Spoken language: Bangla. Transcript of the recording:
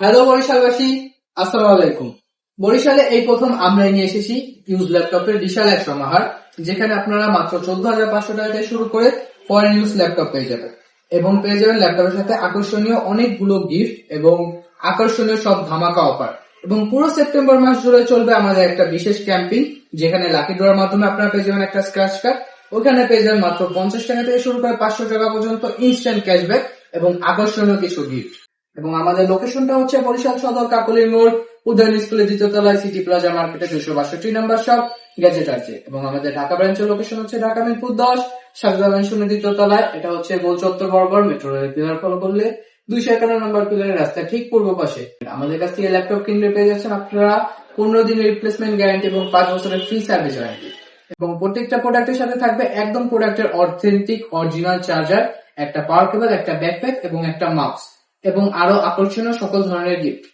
হ্যালো বরিশালবাসী, আসসালামু আলাইকুম। বরিশালে এই প্রথম আমরা নিয়ে এসেছি ইউজ ল্যাপটপের বিশাল এক সমাহার, যেখানে আপনারা মাত্র 14,500 টাকা থেকে শুরু করে ফরেন ইউজ ল্যাপটপ পেয়ে যাবেন এবং পেয়ে যাবেন ল্যাপটপের সাথে আকর্ষণীয় অনেকগুলো গিফট এবং আকর্ষণীয় সব ধামাকা অফার। এবং পুরো সেপ্টেম্বর মাস জুড়ে চলবে আমাদের একটা বিশেষ ক্যাম্পেইন, যেখানে লাকি ড্রর মাধ্যমে আপনারা পেয়ে যাবেন একটা স্ক্র্যাচ কার্ড। ওখানে পেয়ে যাবেন মাত্র 50 টাকা থেকে শুরু করে 500 টাকা পর্যন্ত ইনস্ট্যান্ট ক্যাশব্যাক এবং আকর্ষণীয় কিছু গিফট। এবং আমাদের লোকেশনটা হচ্ছে বরিশাল সদর কাকলী মোড়, উদয়ন স্কুলের দ্বিতীয় তলায়, সিটি প্লাজা মার্কেটের 262 নাম্বার শপ, গ্যাজেট আছে। এবং আমাদের ঢাকা ব্রাঞ্চের লোকেশন হচ্ছে ঢাকা মিরপুর 10, শারজা ম্যানশনের দ্বিতীয় তলায়। এটা হচ্ছে গোল চত্বর বরাবর মেট্রো রেল পিলার ফলো করলে 251 নম্বর পিলারের রাস্তা ঠিক পূর্ব পাশে। আমাদের কাছ থেকে ল্যাপটপ কিনলে পেয়ে যাচ্ছেন আপনারা 15 দিনের রিপ্লেসমেন্ট গ্যারান্টি এবং 5 বছরের ফ্রি সার্ভিস ওয়ারেন্টি। এবং প্রত্যেকটা প্রোডাক্টের সাথে থাকবে একদম প্রোডাক্টের অথেন্টিক অরিজিনাল চার্জার, একটা পাওয়ার কেবল, একটা ব্যাকপ্যাক এবং একটা মাউস, এবং আরো আকর্ষণীয় সকল ধরনের গিফট।